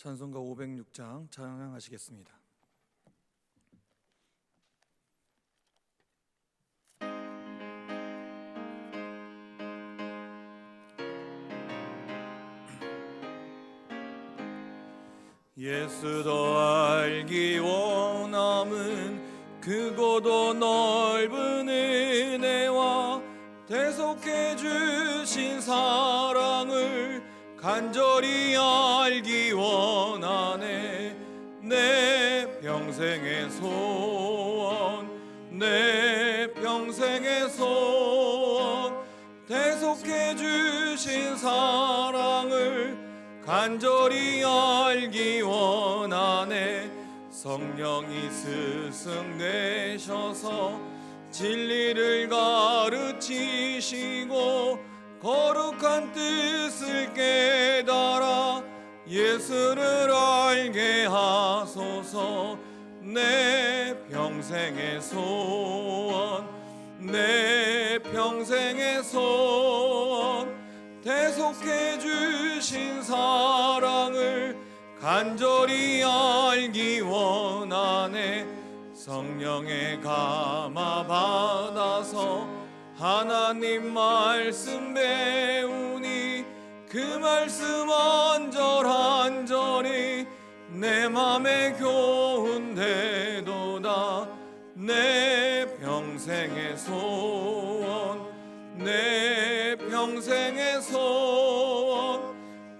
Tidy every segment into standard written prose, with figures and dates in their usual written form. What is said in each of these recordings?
찬송가 506장 찬양하시겠습니다. 예수도 알기 원함은 크고도 넓은 은혜와 대속해 주신 사랑을 간절히 알기 원하네. 내 평생의 소원, 내 평생의 소원, 대속해 주신 사랑을 간절히 알기 원하네. 성령이 스승되셔서 진리를 가르치시고 거룩한 뜻을 깨달아 예수를 알게 하소서. 내 평생의 소원, 내 평생의 소원, 대속해 주신 사랑을 간절히 알기 원하네. 성령의 감화 받아서 하나님 말씀 배우니 그 말씀 한절한절이 내 맘에 교훈되도다. 내 평생의 소원, 내 평생의 소원,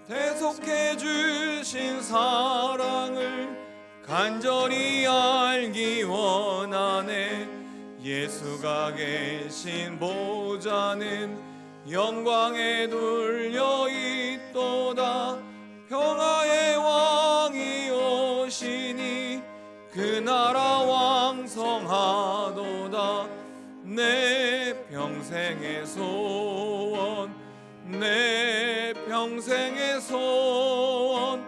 대속해 주신 사랑을 간절히 알기 원하네. 예수가 계신 보좌는 영광에 둘려 있도다. 평화의 왕이 오시니 그 나라 왕성하도다. 내 평생의 소원, 내 평생의 소원,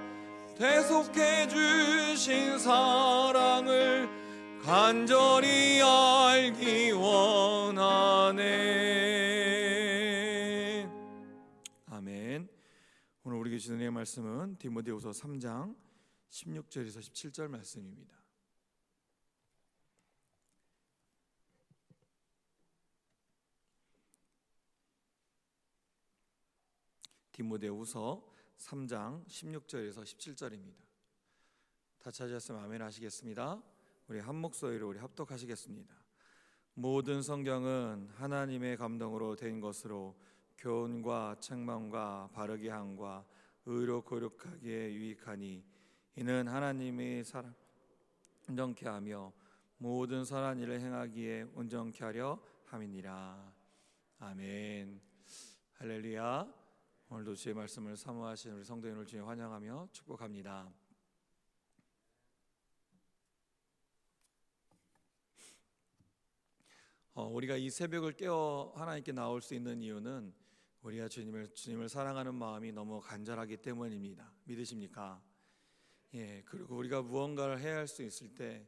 대속해 주신 사랑을 간절히 알기 원하네. 아멘. 오늘 우리에게 주는 의 말씀은 디모데후서 3장 16절에서 17절 말씀입니다. 디모데후서 3장 16절에서 17절입니다. 다 찾으셨으면 아멘 하시겠습니다. 우리 한 목소리로 우리 합독하시겠습니다. 모든 성경은 하나님의 감동으로 된 것으로 교훈과 책망과 바르게 함과 의로 거룩하기에 유익하니 이는 하나님의 사람 온전케 하며 모든 선한 일을 행하기에 온전케 하려 함이니라. 아멘. 할렐루야. 오늘도 주의 말씀을 사모하신 우리 성도님을 주님 환영하며 축복합니다. 우리가 이 새벽을 깨어 하나님께 나올 수 있는 이유는 우리가 주님을 사랑하는 마음이 너무 간절하기 때문입니다. 믿으십니까? 예, 그리고 우리가 무언가를 해야 할 수 있을 때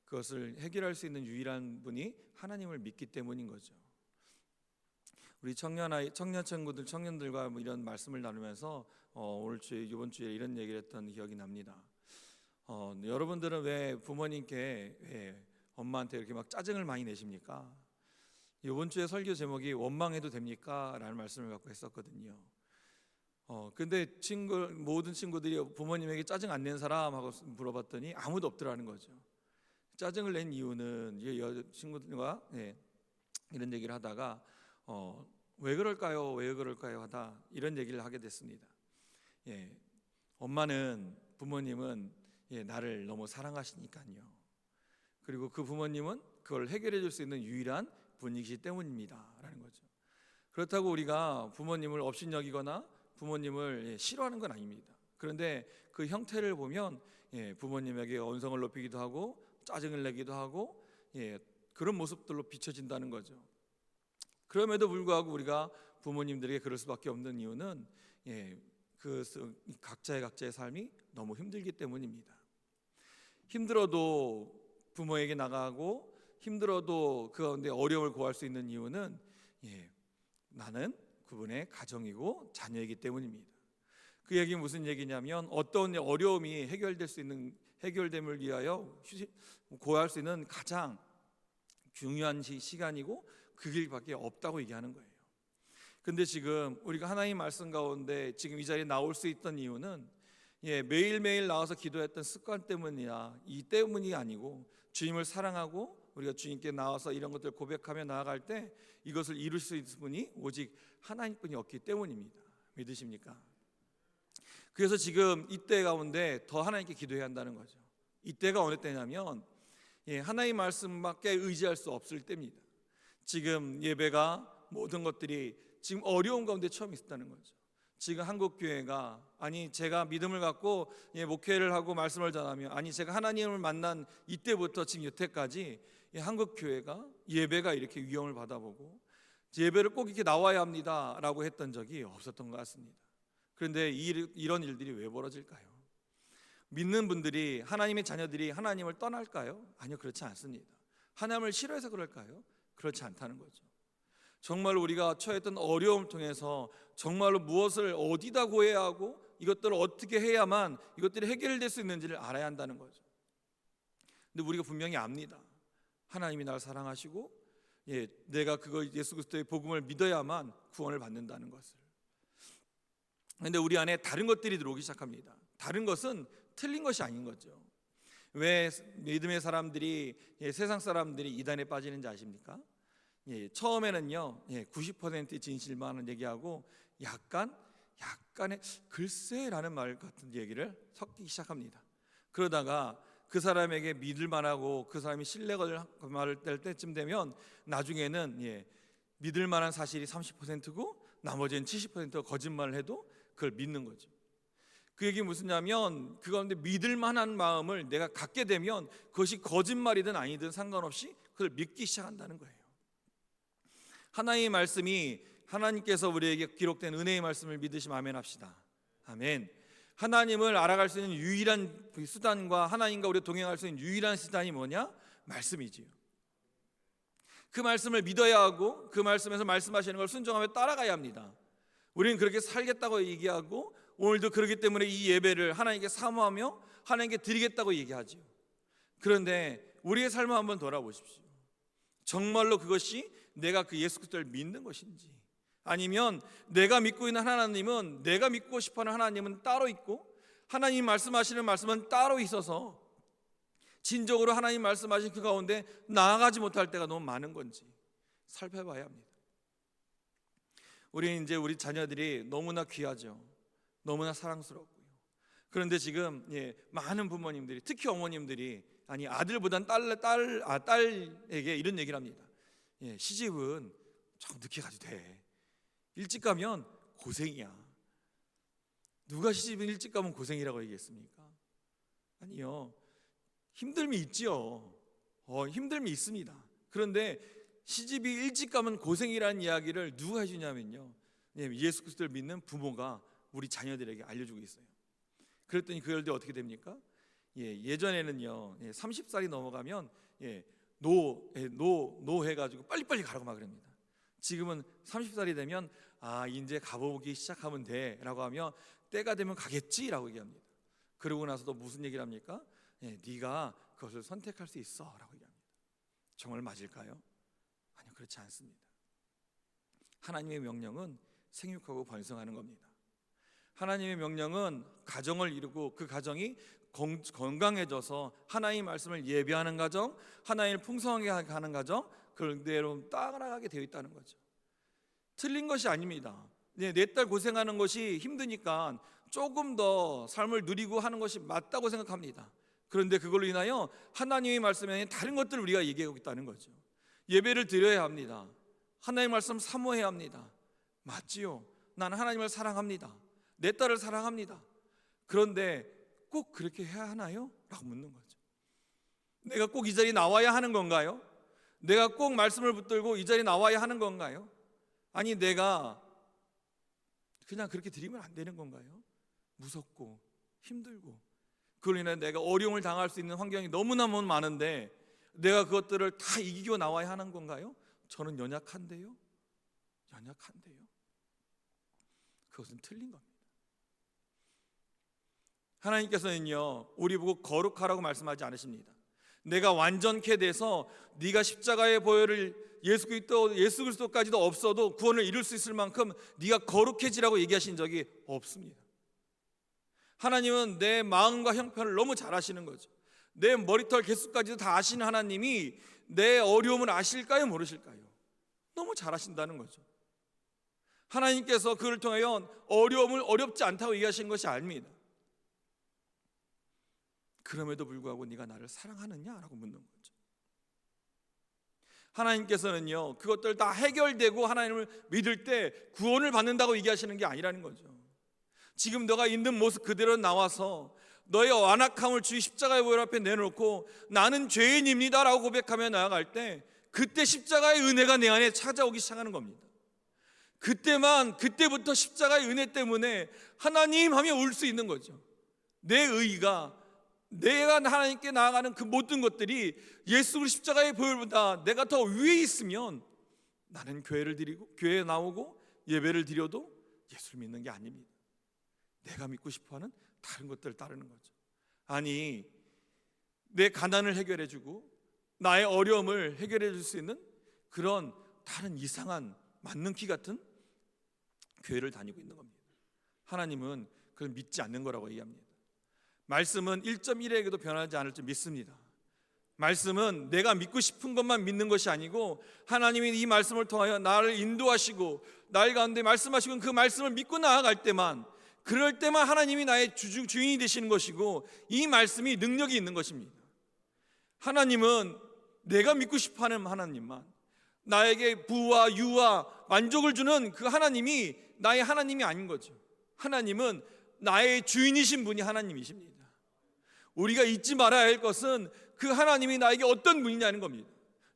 그것을 해결할 수 있는 유일한 분이 하나님을 믿기 때문인 거죠. 우리 청년 친구들, 청년들과 이런 말씀을 나누면서 이번 주에 이런 얘기를 했던 기억이 납니다. 여러분들은 왜 부모님께 엄마한테 이렇게 막 짜증을 많이 내십니까? 이번 주에 설교 제목이 원망해도 됩니까? 라는 말씀을 갖고 했었거든요. 근데 모든 친구들이 부모님에게 짜증 안 낸 사람 하고 물어봤더니 아무도 없더라는 거죠. 짜증을 낸 이유는 친구들과 이런 얘기를 하다가 왜 그럴까요? 하다 이런 얘기를 하게 됐습니다. 부모님은 나를 너무 사랑하시니까요. 그리고 그 부모님은 그걸 해결해 줄 수 있는 유일한 분이시기 때문입니다 라는 거죠. 그렇다고 우리가 부모님을 업신여기거나 부모님을 싫어하는 건 아닙니다. 그런데 그 형태를 보면 부모님에게 언성을 높이기도 하고 짜증을 내기도 하고 그런 모습들로 비춰진다는 거죠. 그럼에도 불구하고 우리가 부모님들에게 그럴 수밖에 없는 이유는 각자의 삶이 너무 힘들기 때문입니다. 힘들어도 부모에게 나가고 힘들어도 그 가운데 어려움을 고할 수 있는 이유는 나는 그분의 가정이고 자녀이기 때문입니다. 그 얘기는 무슨 얘기냐면 어떤 어려움이 해결됨을 위하여 고할 수 있는 가장 중요한 시간이고 그 길밖에 없다고 얘기하는 거예요. 근데 지금 우리가 하나님 말씀 가운데 지금 이 자리에 나올 수 있던 이유는 매일매일 나와서 기도했던 습관 때문이야, 이 때문이 아니고 주님을 사랑하고 우리가 주님께 나와서 이런 것들 고백하며 나아갈 때 이것을 이룰 수 있는 분이 오직 하나님뿐이 없기 때문입니다. 믿으십니까? 그래서 지금 이때 가운데 더 하나님께 기도해야 한다는 거죠. 이때가 어느 때냐면 하나님 말씀밖에 의지할 수 없을 때입니다. 지금 예배가 모든 것들이 지금 어려운 가운데 처음 있었다는 거죠. 지금 한국 교회가 제가 믿음을 갖고 목회를 하고 말씀을 전하며 제가 하나님을 만난 이때부터 지금 여태까지 한국 교회가 예배가 이렇게 위험을 받아보고 예배를 꼭 이렇게 나와야 합니다라고 했던 적이 없었던 것 같습니다. 그런데 이런 일들이 왜 벌어질까요? 믿는 분들이, 하나님의 자녀들이 하나님을 떠날까요? 아니요, 그렇지 않습니다. 하나님을 싫어해서 그럴까요? 그렇지 않다는 거죠. 정말 우리가 처했던 어려움을 통해서 정말로 무엇을 어디다 구해야 하고 이것들을 어떻게 해야만 이것들이 해결될 수 있는지를 알아야 한다는 거죠. 근데 우리가 분명히 압니다. 하나님이 나를 사랑하시고 내가 예수 그리스도의 복음을 믿어야만 구원을 받는다는 것을. 그런데 우리 안에 다른 것들이 들어오기 시작합니다. 다른 것은 틀린 것이 아닌 거죠. 왜 믿음의 사람들이 세상 사람들이 이단에 빠지는지 아십니까? 처음에는요 90% 진실만을 얘기하고 약간의 글쎄라는 말 같은 얘기를 섞기 시작합니다. 그러다가 그 사람에게 믿을 만하고 그 사람이 신뢰가 말을 될 때쯤 되면 나중에는 믿을 만한 사실이 30%고 나머지는 70%가 거짓말을 해도 그걸 믿는 거죠. 그 얘기 무슨냐면 그 가운데 믿을 만한 마음을 내가 갖게 되면 그것이 거짓말이든 아니든 상관없이 그걸 믿기 시작한다는 거예요. 하나님의 말씀이 하나님께서 우리에게 기록된 은혜의 말씀을 믿으시면 아멘 합시다. 아멘. 하나님을 알아갈 수 있는 유일한 수단과 하나님과 우리 동행할 수 있는 유일한 수단이 뭐냐? 말씀이지요. 그 말씀을 믿어야 하고 그 말씀에서 말씀하시는 걸 순종하며 따라가야 합니다. 우리는 그렇게 살겠다고 얘기하고 오늘도 그렇기 때문에 이 예배를 하나님께 사모하며 하나님께 드리겠다고 얘기하지요. 그런데 우리의 삶을 한번 돌아보십시오. 정말로 그것이 내가 그 예수 그리스도를 믿는 것인지, 아니면 내가 믿고 있는 하나님은, 내가 믿고 싶어하는 하나님은 따로 있고 하나님 말씀하시는 말씀은 따로 있어서 진정으로 하나님 말씀하신 그 가운데 나아가지 못할 때가 너무 많은 건지 살펴봐야 합니다. 우리 자녀들이 너무나 귀하죠. 너무나 사랑스럽고요. 그런데 지금 많은 부모님들이, 특히 어머님들이 아들보단 딸에게 이런 얘기를 합니다. 시집은 좀 늦게 가도 돼. 일찍 가면 고생이야. 누가 시집은 일찍 가면 고생이라고 얘기했습니까? 아니요. 힘듦이 있지요. 힘듦이 있습니다. 그런데 시집이 일찍 가면 고생이라는 이야기를 누가 해주냐면요, 예수 그리스도를 믿는 부모가 우리 자녀들에게 알려주고 있어요. 그랬더니 그 애들 어떻게 됩니까? 예전에는요 30살이 넘어가면 노 해가지고 빨리빨리 가라고 막 그럽니다. 지금은 30살이 되면 이제 가보기 시작하면 돼 라고 하며 때가 되면 가겠지라고 얘기합니다. 그러고 나서도 무슨 얘기를 합니까? 네가 그것을 선택할 수 있어 라고 얘기합니다. 정말 맞을까요? 아니요, 그렇지 않습니다. 하나님의 명령은 생육하고 번성하는 겁니다. 하나님의 명령은 가정을 이루고 그 가정이 건강해져서 하나님의 말씀을 예배하는 가정, 하나님을 풍성하게 하는 가정, 그대로 따라가게 되어 있다는 거죠. 틀린 것이 아닙니다. 내 딸 고생하는 것이 힘드니까 조금 더 삶을 누리고 하는 것이 맞다고 생각합니다. 그런데 그걸로 인하여 하나님의 말씀에 다른 것들을 우리가 얘기하고 있다는 거죠. 예배를 드려야 합니다. 하나님의 말씀 사모해야 합니다. 맞지요? 나는 하나님을 사랑합니다. 내 딸을 사랑합니다. 그런데 꼭 그렇게 해야 하나요? 라고 묻는 거죠. 내가 꼭 이 자리에 나와야 하는 건가요? 내가 꼭 말씀을 붙들고 이 자리에 나와야 하는 건가요? 아니 내가 그냥 그렇게 드리면 안 되는 건가요? 무섭고 힘들고 그걸로 인해 내가 어려움을 당할 수 있는 환경이 너무너무 많은데 내가 그것들을 다 이기고 나와야 하는 건가요? 저는 연약한데요? 그것은 틀린 겁니다. 하나님께서는요, 우리 보고 거룩하라고 말씀하지 않으십니다. 내가 완전케 돼서 네가 십자가의 보혈을 예수 그리스도까지도 없어도 구원을 이룰 수 있을 만큼 네가 거룩해지라고 얘기하신 적이 없습니다. 하나님은 내 마음과 형편을 너무 잘 아시는 거죠. 내 머리털 개수까지도 다 아시는 하나님이 내 어려움을 아실까요, 모르실까요? 너무 잘 아신다는 거죠. 하나님께서 그를 통하여 어려움을 어렵지 않다고 얘기하신 것이 아닙니다. 그럼에도 불구하고 네가 나를 사랑하느냐라고 묻는 거죠. 하나님께서는요, 그것들 다 해결되고 하나님을 믿을 때 구원을 받는다고 얘기하시는 게 아니라는 거죠. 지금 너가 있는 모습 그대로 나와서 너의 완악함을 주의 십자가의 보혈 앞에 내놓고 나는 죄인입니다라고 고백하며 나아갈 때 그때 십자가의 은혜가 내 안에 찾아오기 시작하는 겁니다. 그때부터 십자가의 은혜 때문에 하나님 하며 울 수 있는 거죠. 내 의의가, 내가 하나님께 나아가는 그 모든 것들이 예수 그리스도 십자가의 보혈보다 내가 더 위에 있으면 나는 교회에 나오고 예배를 드려도 예수를 믿는 게 아닙니다. 내가 믿고 싶어하는 다른 것들을 따르는 거죠. 아니, 내 가난을 해결해주고 나의 어려움을 해결해 줄 수 있는 그런 다른 이상한 만능키 같은 교회를 다니고 있는 겁니다. 하나님은 그걸 믿지 않는 거라고 얘기합니다. 말씀은 1.1에게도 변하지 않을 줄 믿습니다. 말씀은 내가 믿고 싶은 것만 믿는 것이 아니고 하나님이 이 말씀을 통하여 나를 인도하시고 나의 가운데 말씀하시고 그 말씀을 믿고 나아갈 때만, 그럴 때만 하나님이 나의 주인이 되시는 것이고 이 말씀이 능력이 있는 것입니다. 하나님은 내가 믿고 싶어하는 하나님만, 나에게 부와 유와 만족을 주는 그 하나님이 나의 하나님이 아닌 거죠. 하나님은 나의 주인이신 분이 하나님이십니다. 우리가 잊지 말아야 할 것은 그 하나님이 나에게 어떤 분이냐는 겁니다.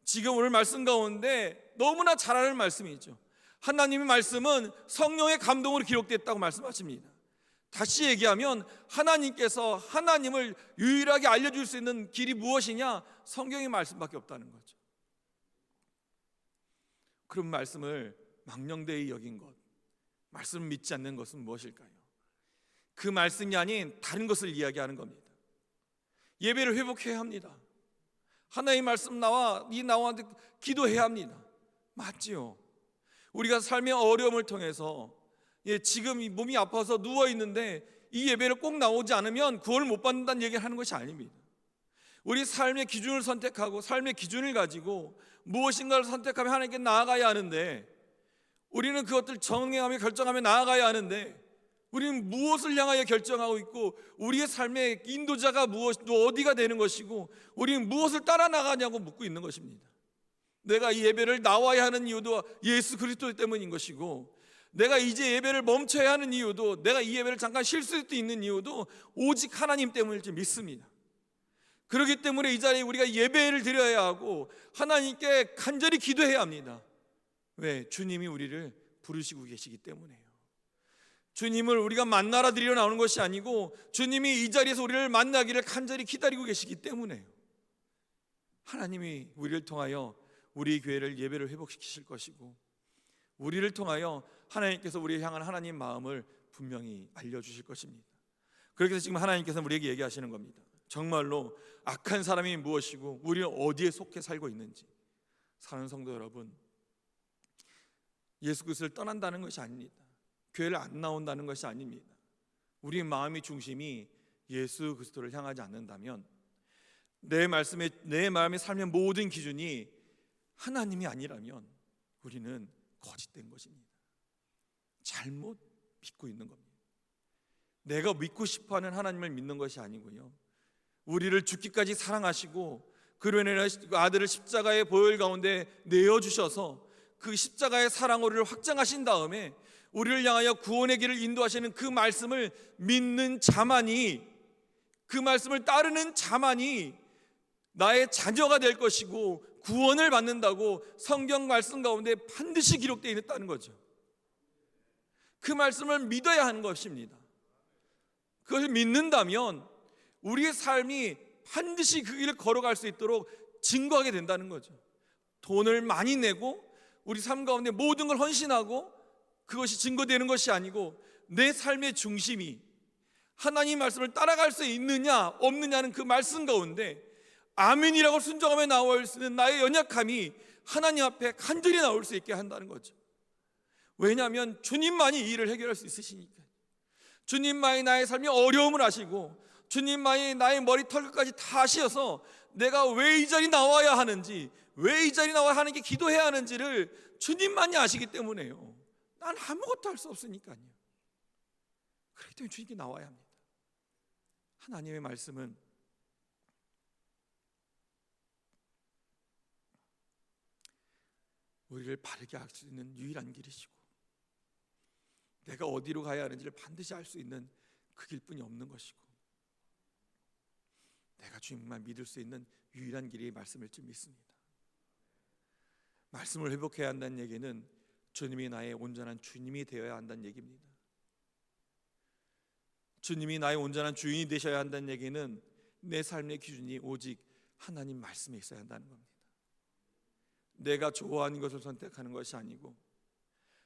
지금 오늘 말씀 가운데 너무나 잘 아는 말씀이죠. 하나님의 말씀은 성령의 감동으로 기록됐다고 말씀하십니다. 다시 얘기하면 하나님께서 하나님을 유일하게 알려줄 수 있는 길이 무엇이냐? 성경의 말씀밖에 없다는 거죠. 그런 말씀을 망령되이 여긴 것, 말씀을 믿지 않는 것은 무엇일까요? 그 말씀이 아닌 다른 것을 이야기하는 겁니다. 예배를 회복해야 합니다. 하나님의 말씀 나와한테 기도해야 합니다. 맞지요? 우리가 삶의 어려움을 통해서 지금 이 몸이 아파서 누워 있는데 이 예배를 꼭 나오지 않으면 구원을 못 받는다는 얘기를 하는 것이 아닙니다. 우리 삶의 기준을 선택하고 삶의 기준을 가지고 무엇인가를 선택하며 하나님께 나아가야 하는데, 우리는 그것들 정행하며 결정하며 나아가야 하는데, 우리는 무엇을 향하여 결정하고 있고 우리의 삶의 인도자가 어디가 되는 것이고 우리는 무엇을 따라 나가냐고 묻고 있는 것입니다. 내가 이 예배를 나와야 하는 이유도 예수 그리스도 때문인 것이고, 내가 이제 예배를 멈춰야 하는 이유도, 내가 이 예배를 잠깐 쉴 수 있는 이유도 오직 하나님 때문일 줄 믿습니다. 그렇기 때문에 이 자리에 우리가 예배를 드려야 하고 하나님께 간절히 기도해야 합니다. 왜? 주님이 우리를 부르시고 계시기 때문에요. 주님을 우리가 만나러 드리러 나오는 것이 아니고 주님이 이 자리에서 우리를 만나기를 간절히 기다리고 계시기 때문에요. 하나님이 우리를 통하여 우리 교회를 예배를 회복시키실 것이고, 우리를 통하여 하나님께서 우리를 향한 하나님 마음을 분명히 알려주실 것입니다. 그렇게 해서 지금 하나님께서는 우리에게 얘기하시는 겁니다. 정말로 악한 사람이 무엇이고 우리는 어디에 속해 살고 있는지. 사랑하는 성도 여러분, 예수 그리스도를 떠난다는 것이 아닙니다. 교회를 안 나온다는 것이 아닙니다. 우리의 마음의 중심이 예수 그리스도를 향하지 않는다면, 내 마음의 삶의 모든 기준이 하나님이 아니라면 우리는 거짓된 것입니다. 잘못 믿고 있는 겁니다. 내가 믿고 싶어하는 하나님을 믿는 것이 아니고요, 우리를 죽기까지 사랑하시고 그로 인해 아들을 십자가의 보혈 가운데 내어주셔서 그 십자가의 사랑으로 우리를 확장하신 다음에 우리를 향하여 구원의 길을 인도하시는 그 말씀을 믿는 자만이, 그 말씀을 따르는 자만이 나의 자녀가 될 것이고 구원을 받는다고 성경 말씀 가운데 반드시 기록되어 있다는 거죠. 그 말씀을 믿어야 하는 것입니다. 그것을 믿는다면 우리의 삶이 반드시 그 길을 걸어갈 수 있도록 증거하게 된다는 거죠. 돈을 많이 내고 우리 삶 가운데 모든 걸 헌신하고 그것이 증거되는 것이 아니고 내 삶의 중심이 하나님 말씀을 따라갈 수 있느냐 없느냐는 그 말씀 가운데 아멘이라고 순종하며 나올 수 있는 나의 연약함이 하나님 앞에 간절히 나올 수 있게 한다는 거죠. 왜냐하면 주님만이 이 일을 해결할 수 있으시니까. 주님만이 나의 삶이 어려움을 아시고 주님만이 나의 머리털끝까지 다 아시어서 내가 왜 이 자리에 나와야 하는지, 왜 이 자리에 나와야 하는 게 기도해야 하는지를 주님만이 아시기 때문에요. 난 아무것도 할 수 없으니까요. 그렇기 때문에 주님께 나와야 합니다. 하나님의 말씀은 우리를 바르게 할 수 있는 유일한 길이시고 내가 어디로 가야 하는지를 반드시 알 수 있는 그 길뿐이 없는 것이고 내가 주님만 믿을 수 있는 유일한 길이 말씀일 줄 믿습니다. 말씀을 회복해야 한다는 얘기는 주님이 나의 온전한 주님이 되어야 한다는 얘기입니다. 주님이 나의 온전한 주인이 되셔야 한다는 얘기는 내 삶의 기준이 오직 하나님 말씀에 있어야 한다는 겁니다. 내가 좋아하는 것을 선택하는 것이 아니고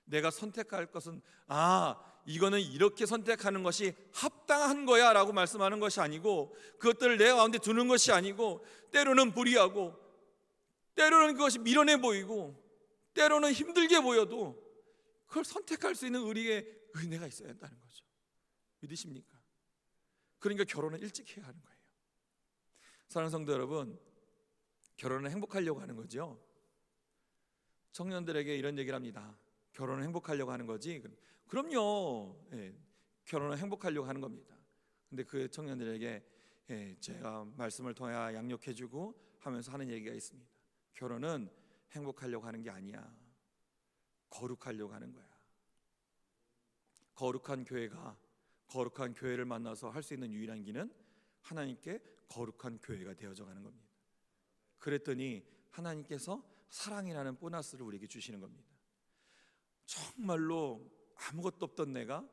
내가 선택할 것은 이거는 이렇게 선택하는 것이 합당한 거야 라고 말씀하는 것이 아니고 그것들을 내 가운데 두는 것이 아니고 때로는 불의하고 때로는 그것이 미련해 보이고 때로는 힘들게 보여도 그걸 선택할 수 있는 우리의 은혜가 있어야 한다는 거죠. 믿으십니까? 그러니까 결혼은 일찍 해야 하는 거예요. 사랑하는 성도 여러분, 결혼은 행복하려고 하는 거죠. 청년들에게 이런 얘기를 합니다. 결혼은 행복하려고 하는 거지? 그럼요. 결혼은 행복하려고 하는 겁니다. 근데 그 청년들에게 제가 말씀을 통해 양육해주고 하면서 하는 얘기가 있습니다. 결혼은 행복하려고 하는 게 아니야. 거룩하려고 하는 거야. 거룩한 교회를 만나서 할 수 있는 유일한 길은 하나님께 거룩한 교회가 되어져 가는 겁니다. 그랬더니 하나님께서 사랑이라는 보너스를 우리에게 주시는 겁니다. 정말로 아무것도 없던 내가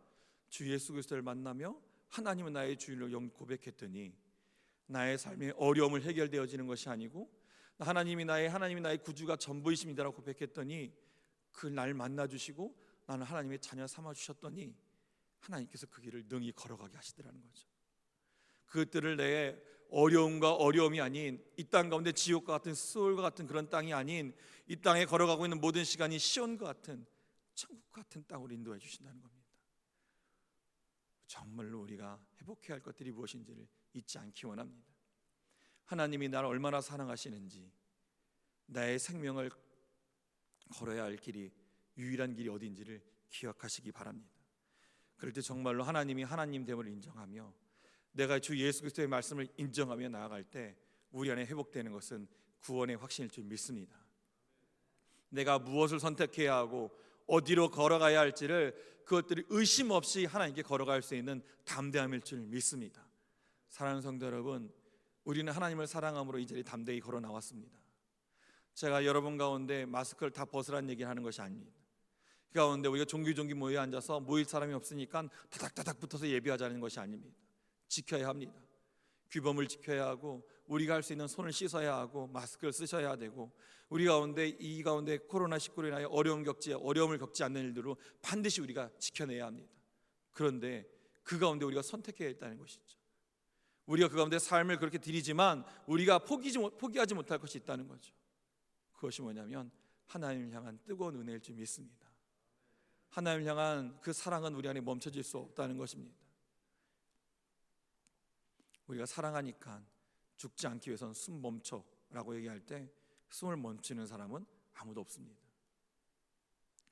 주 예수 그리스도를 만나며 하나님은 나의 주인으로 고백했더니 나의 삶의 어려움을 해결되어지는 것이 아니고 하나님이 나의 구주가 전부이십니다라고 고백했더니 그 날 만나주시고 나는 하나님의 자녀 삼아주셨더니 하나님께서 그 길을 능히 걸어가게 하시더라는 거죠. 그것들을 내 어려움과 어려움이 아닌 이 땅 가운데 지옥과 같은 수월과 같은 그런 땅이 아닌 이 땅에 걸어가고 있는 모든 시간이 시온과 같은 천국 같은 땅으로 인도해 주신다는 겁니다. 정말로 우리가 회복해야 할 것들이 무엇인지를 잊지 않기 원합니다. 하나님이 나를 얼마나 사랑하시는지 나의 생명을 걸어야 할 길이 유일한 길이 어딘지를 기억하시기 바랍니다. 그럴 때 정말로 하나님이 하나님됨을 인정하며 내가 주 예수 그리스도의 말씀을 인정하며 나아갈 때 우리 안에 회복되는 것은 구원의 확신일 줄 믿습니다. 내가 무엇을 선택해야 하고 어디로 걸어가야 할지를 그것들이 의심 없이 하나님께 걸어갈 수 있는 담대함일 줄 믿습니다. 사랑하는 성도 여러분, 우리는 하나님을 사랑함으로 이 자리에 담대히 걸어 나왔습니다. 제가 여러분 가운데 마스크를 다 벗으라는 얘기를 하는 것이 아닙니다. 그 가운데 우리가 종기 모여 앉아서 모일 사람이 없으니까 다닥다닥 붙어서 예배하자는 것이 아닙니다. 지켜야 합니다. 규범을 지켜야 하고 우리가 할 수 있는 손을 씻어야 하고 마스크를 쓰셔야 되고 우리 가운데 이 가운데 코로나19로 인하여 어려움을 겪지 않는 일들로 반드시 우리가 지켜내야 합니다. 그런데 그 가운데 우리가 선택해야 했다는 것이죠. 우리가 그 가운데 삶을 그렇게 드리지만 우리가 포기하지 못할 것이 있다는 거죠. 그것이 뭐냐면 하나님을 향한 뜨거운 은혜일 줄 믿습니다. 하나님을 향한 그 사랑은 우리 안에 멈춰질 수 없다는 것입니다. 우리가 사랑하니까 죽지 않기 위해서는 숨 멈춰라고 얘기할 때 숨을 멈추는 사람은 아무도 없습니다.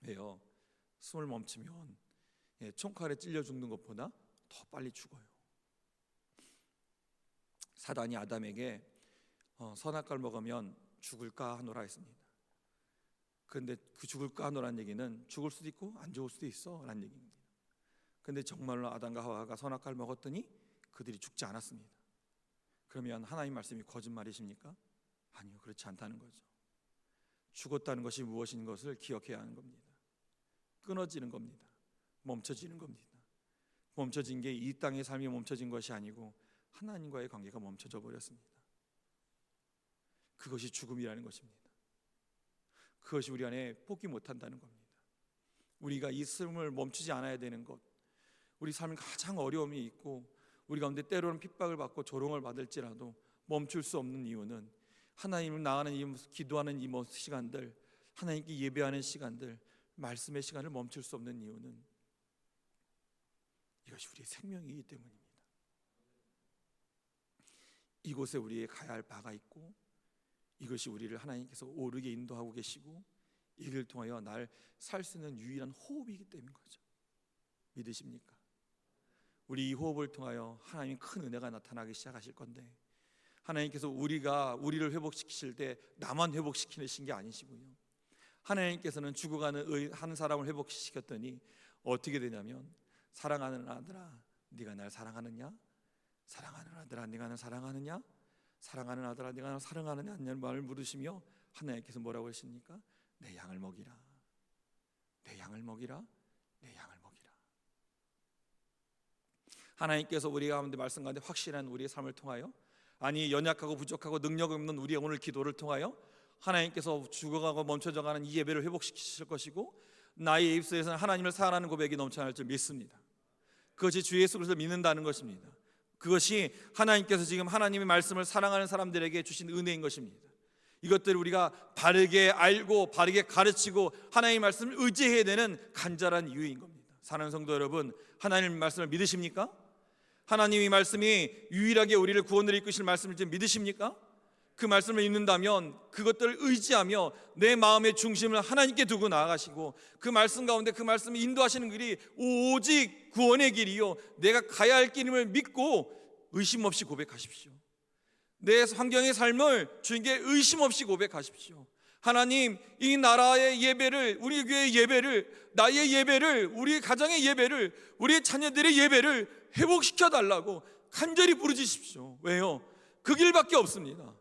왜요? 숨을 멈추면 총칼에 찔려 죽는 것보다 더 빨리 죽어요. 사단이 아담에게 선악과를 먹으면 죽을까 하노라 했습니다. 그런데 그 죽을까 하노라는 얘기는 죽을 수도 있고 안 죽을 수도 있어 라는 얘기입니다. 그런데 정말로 아담과 하와가 선악과를 먹었더니 그들이 죽지 않았습니다. 그러면 하나님 말씀이 거짓말이십니까? 아니요, 그렇지 않다는 거죠. 죽었다는 것이 무엇인 것을 기억해야 하는 겁니다. 끊어지는 겁니다. 멈춰지는 겁니다. 멈춰진 게 이 땅의 삶이 멈춰진 것이 아니고 하나님과의 관계가 멈춰져 버렸습니다. 그것이 죽음이라는 것입니다. 그것이 우리 안에 포기 못한다는 겁니다. 우리가 이 삶을 멈추지 않아야 되는 것, 우리 삶에 가장 어려움이 있고 우리 가운데 때로는 핍박을 받고 조롱을 받을지라도 멈출 수 없는 이유는 하나님을 나가는 이 기도하는 이 시간들, 하나님께 예배하는 시간들, 말씀의 시간을 멈출 수 없는 이유는 이것이 우리의 생명이기 때문입니다. 이곳에 우리의 가야 할 바가 있고 이것이 우리를 하나님께서 오르게 인도하고 계시고 이를 통하여 날 살 수 있는 유일한 호흡이기 때문인 거죠. 믿으십니까? 우리 이 호흡을 통하여 하나님의 큰 은혜가 나타나기 시작하실 건데, 하나님께서 우리를 회복시키실 때 나만 회복시키신 게 아니시고요, 하나님께서는 죽어가는 한 사람을 회복시켰더니 어떻게 되냐면, 사랑하는 아들아 네가 날 사랑하느냐, 사랑하는 아들아 네가 날 사랑하느냐, 사랑하는 아들아 네가 날 사랑하느냐 하는 말을 물으시며 하나님께서 뭐라고 하십니까? 내 양을 먹이라, 내 양을 먹이라, 내 양을 먹이라. 하나님께서 우리 가운데 말씀 가운데 확실한 우리의 삶을 통하여, 아니 연약하고 부족하고 능력 없는 우리의 오늘 기도를 통하여 하나님께서 죽어가고 멈춰져가는 이 예배를 회복시키실 것이고, 나의 입술에서는 하나님을 사랑하는 고백이 넘쳐날 줄 믿습니다. 그것이 주 예수 그리스도를 믿는다는 것입니다. 그것이 하나님께서 지금 하나님의 말씀을 사랑하는 사람들에게 주신 은혜인 것입니다. 이것들을 우리가 바르게 알고 바르게 가르치고 하나님의 말씀을 의지해야 되는 간절한 이유인 겁니다. 사랑하는 성도 여러분, 하나님의 말씀을 믿으십니까? 하나님의 말씀이 유일하게 우리를 구원으로 이끄실 말씀을 지금 믿으십니까? 그 말씀을 읽는다면 그것들을 의지하며 내 마음의 중심을 하나님께 두고 나아가시고, 그 말씀 가운데 그 말씀이 인도하시는 길이 오직 구원의 길이요 내가 가야 할 길임을 믿고 의심 없이 고백하십시오. 내 환경의 삶을 주님께 의심 없이 고백하십시오. 하나님, 이 나라의 예배를, 우리 교회의 예배를, 나의 예배를, 우리 가정의 예배를, 우리 자녀들의 예배를 회복시켜 달라고 간절히 부르짖으십시오. 왜요? 그 길밖에 없습니다.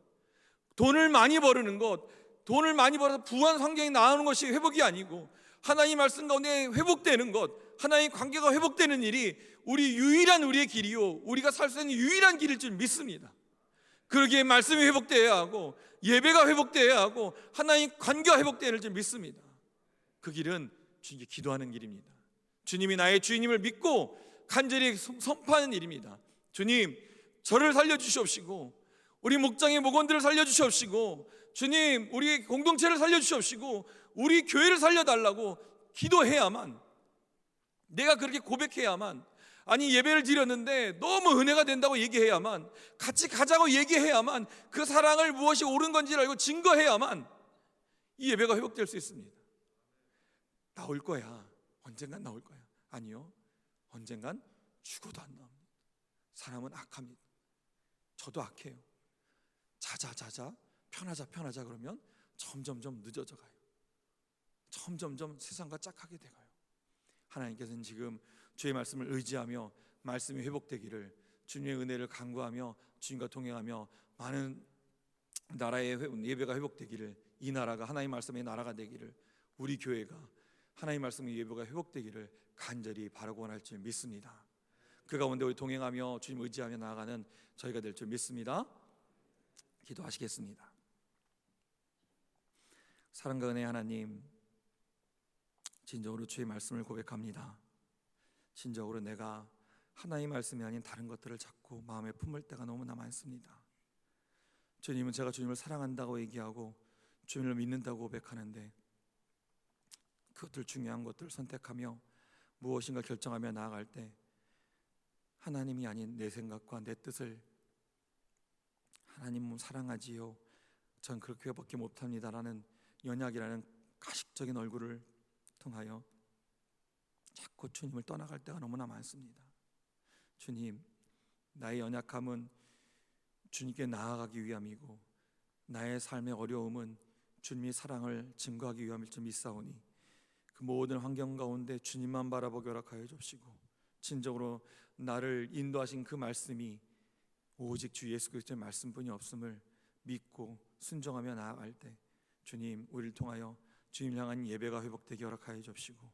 돈을 많이 버는 것, 돈을 많이 벌어서 부한 환경이 나오는 것이 회복이 아니고, 하나님 말씀 가운데 회복되는 것, 하나님 관계가 회복되는 일이 우리의 길이요 우리가 살 수 있는 유일한 길일 줄 믿습니다. 그러기에 말씀이 회복되어야 하고 예배가 회복되어야 하고 하나님 관계가 회복되어야 할 줄 믿습니다. 그 길은 주님께 기도하는 길입니다. 주님이 나의 주인임을 믿고 간절히 선포하는 일입니다. 주님, 저를 살려주시옵시고 우리 목장의 목원들을 살려주시옵시고, 주님 우리 공동체를 살려주시옵시고 우리 교회를 살려달라고 기도해야만, 내가 그렇게 고백해야만, 아니 예배를 드렸는데 너무 은혜가 된다고 얘기해야만, 같이 가자고 얘기해야만, 그 사랑을 무엇이 옳은 건지 알고 증거해야만 이 예배가 회복될 수 있습니다. 나올 거야, 언젠간 나올 거야. 아니요, 언젠간 죽어도 안 나옵니다. 사람은 악합니다. 저도 악해요. 자자 편하자 그러면 점점점 늦어져 가요. 점점점 세상과 짝하게 돼가요. 하나님께서는 지금 주의 말씀을 의지하며 말씀이 회복되기를, 주님의 은혜를 간구하며 주님과 동행하며 많은 나라의 예배가 회복되기를, 이 나라가 하나님 말씀의 나라가 되기를, 우리 교회가 하나님 말씀의 예배가 회복되기를 간절히 바라고 원할 줄 믿습니다. 그 가운데 우리 동행하며 주님 의지하며 나아가는 저희가 될 줄 믿습니다. 기도하시겠습니다. 사랑과 은혜의 하나님, 진정으로 주의 말씀을 고백합니다. 진정으로 내가 하나님의 말씀이 아닌 다른 것들을 자꾸 마음에 품을 때가 너무나 많습니다. 주님은 제가 주님을 사랑한다고 얘기하고 주님을 믿는다고 고백하는데, 그것들 중요한 것들을 선택하며 무엇인가 결정하며 나아갈 때 하나님이 아닌 내 생각과 내 뜻을, 하나님 사랑하지요, 전 그렇게밖에 못합니다라는 연약이라는 가식적인 얼굴을 통하여 자꾸 주님을 떠나갈 때가 너무나 많습니다. 주님, 나의 연약함은 주님께 나아가기 위함이고 나의 삶의 어려움은 주님의 사랑을 증거하기 위함일 줄 믿사오니, 그 모든 환경 가운데 주님만 바라보게 허락하여 주시고, 진정으로 나를 인도하신 그 말씀이 오직 주 예수 그리스도의 말씀뿐이 없음을 믿고 순종하며 나아갈 때, 주님 우리를 통하여 주님 향한 예배가 회복되게 허락하여 주시고,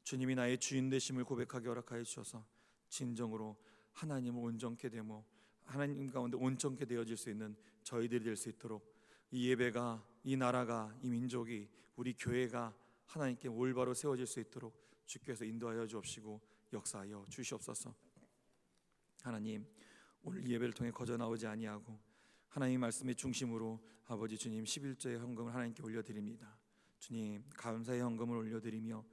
주님이 나의 주인 되심을 고백하게 허락하여 주셔서 진정으로 하나님을 온전케 되며 하나님 가운데 온전케 되어질 수 있는 저희들이 될 수 있도록, 이 예배가, 이 나라가, 이 민족이, 우리 교회가 하나님께 올바로 세워질 수 있도록 주께서 인도하여 주옵시고 역사하여 주시옵소서. 하나님, 오늘 예배를 통해 거저 나오지 아니하고 하나님의 말씀의 중심으로 아버지 주님 11조의 헌금을 하나님께 올려드립니다. 주님, 감사의 헌금을 올려드리며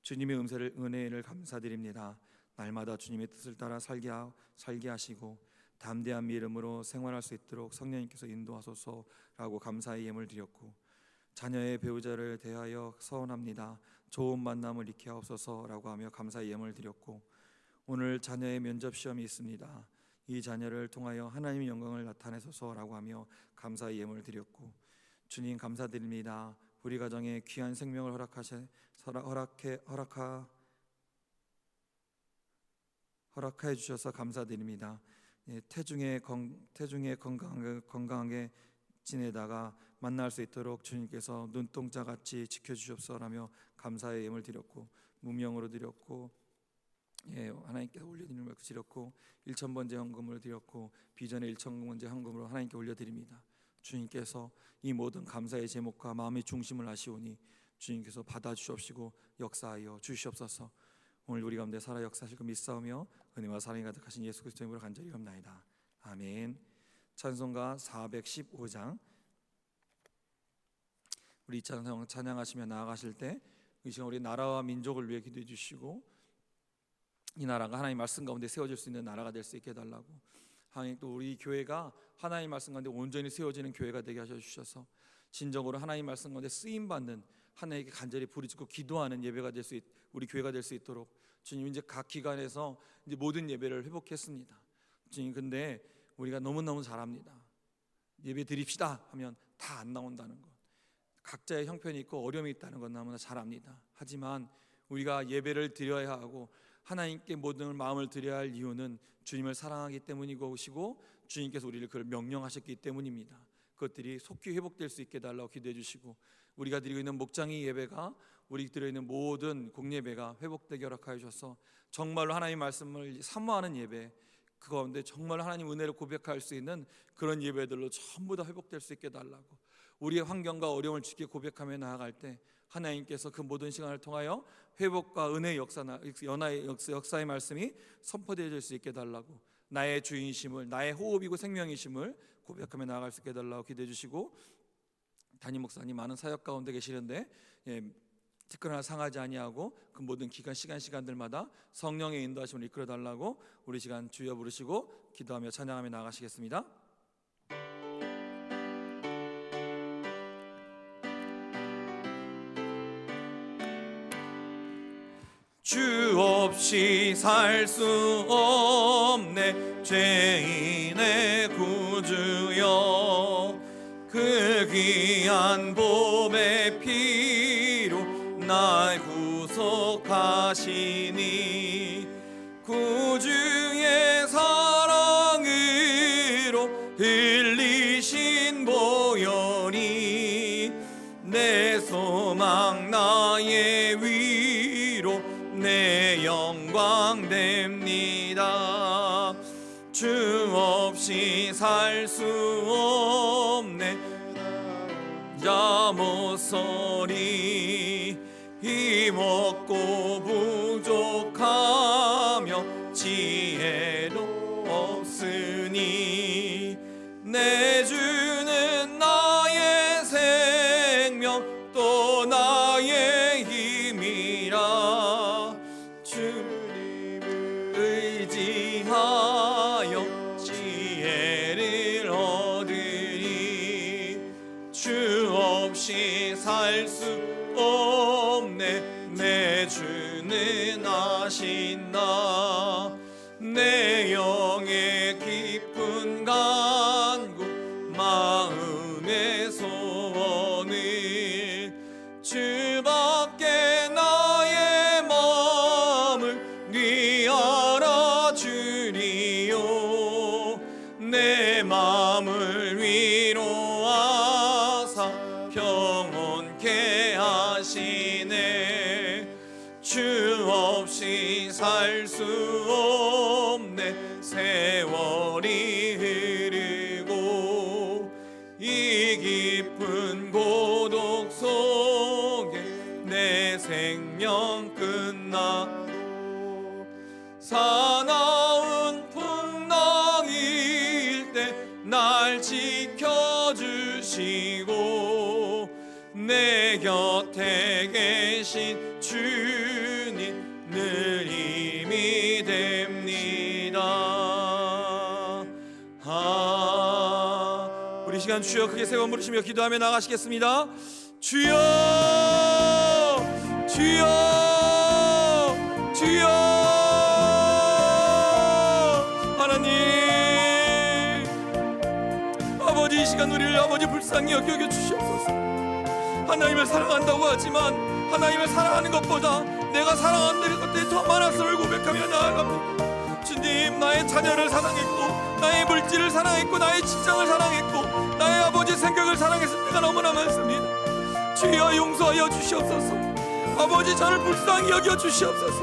주님의 은혜를 감사드립니다. 날마다 주님의 뜻을 따라 살게 하시고 담대한 믿음으로 생활할 수 있도록 성령님께서 인도하소서라고 감사의 예물을 드렸고, 자녀의 배우자를 대하여 서원합니다. 좋은 만남을 잃게 하옵소서라고 하며 감사의 예물을 드렸고, 오늘 자녀의 면접 시험이 있습니다. 이 자녀를 통하여 하나님의 영광을 나타내소서라고 하며 감사의 예물을 드렸고, 주님 감사드립니다. 우리 가정에 귀한 생명을 허락해 주셔서 감사드립니다. 태중에 건강하게 지내다가 만날 수 있도록 주님께서 눈동자같이 지켜주셨어라며 감사의 예물을 드렸고, 무명으로 드렸고, 하나님께서 올려드리는 것을 드렸고, 1,000번째 헌금을 드렸고, 비전의 1,000번째 헌금으로 하나님께 올려드립니다. 주님께서 이 모든 감사의 제목과 마음의 중심을 아시오니 주님께서 받아주시옵시고 역사하여 주시옵소서. 오늘 우리 가운데 살아 역사하실 것 믿사오며 은혜와 사랑이 가득하신 예수 그리스도의 이름으로 간절히 기도합나이다. 아멘. 찬송가 415장, 우리 찬양하시며 나아가실 때 이 시간 우리 나라와 민족을 위해 기도해 주시고, 이 나라가 하나님의 말씀 가운데 세워질 수 있는 나라가 될 수 있게 해달라고, 하나님 또 우리 교회가 하나님의 말씀 가운데 온전히 세워지는 교회가 되게 하셔 주셔서 진정으로 하나님의 말씀 가운데 쓰임받는, 하나님께 간절히 부르짖고 기도하는 예배가 될 수 우리 교회가 될 수 있도록 주님, 이제 각 기관에서 이제 모든 예배를 회복했습니다. 주님, 근데 우리가 너무너무 잘합니다. 예배 드립시다 하면 다 안 나온다는 것, 각자의 형편이 있고 어려움이 있다는 건 너무나 잘 압니다. 하지만 우리가 예배를 드려야 하고 하나님께 모든 마음을 드려야 할 이유는 주님을 사랑하기 때문이고 주님께서 우리를 그걸 명령하셨기 때문입니다. 그것들이 속히 회복될 수 있게 해달라고 기도해 주시고, 우리가 드리고 있는 목장의 예배가, 우리 드리는 모든 공예배가 회복되게 허락하여 주셔서 정말로 하나님의 말씀을 사모하는 예배, 그 가운데 정말 하나님 은혜를 고백할 수 있는 그런 예배들로 전부 다 회복될 수 있게 해달라고, 우리의 환경과 어려움을 주께 고백하며 나아갈 때 하나님께서 그 모든 시간을 통하여 회복과 은혜의 역사의 말씀이 선포되어질 수 있게 해달라고, 나의 주인심을, 나의 호흡이고 생명이심을 고백하며 나아갈 수 있게 해달라고 기도해 주시고, 담임 목사님 많은 사역 가운데 계시는데 특별한 상하지 아니하고 그 모든 시간들마다 성령의 인도하심을 이끌어 달라고 우리 시간 주여 부르시고 기도하며 찬양하며 나아가시겠습니다. 주 없이 살 수 없네 죄인의 구주여, 그 귀한 보배 피로 날 구속하시니, 구주의 사랑으로 흘리신 보혈이 내 소망 나의 위로 내 영광 됩니다. 주 없이 살 수 없네 자 못서리, 힘없고 부족하며 지혜도 없으니, 내 주는 나의 생명 또 나의 힘이라, 주님을 의지하여 지혜를 얻으리. 주 없이 살 수 없네 내 주는 아신다. 내 영의 깊은 간구 마음의 소원을 주밖에 나의 마음을 네 알아주리요. 내 마음을 위로하사 평온케 하시네. 주 없이 살 수 없네 세월이 흐르고 이 깊은 고독 속에 내 생명 끝나도 사나운 풍 곁에 계신 주님 늘 힘이 됩니다. 우리 시간 주여 크게 세 번 부르시며 기도하며 나가시겠습니다. 주여 주여 주여 하나님, 아버지 이 시간 우리를 아버지 불쌍히 여겨 주시옵소서. 하나님을 사랑한다고 하지만 하나님을 사랑하는 것보다 내가 사랑하는 것들이 더 많았음을 고백하며 나아갑니다. 주님, 나의 자녀를 사랑했고 나의 물질을 사랑했고 나의 직장을 사랑했고 나의 아버지의 생각을 사랑했을 때가 너무나 많습니다. 주여 용서하여 주시옵소서. 아버지 저를 불쌍히 여겨 주시옵소서.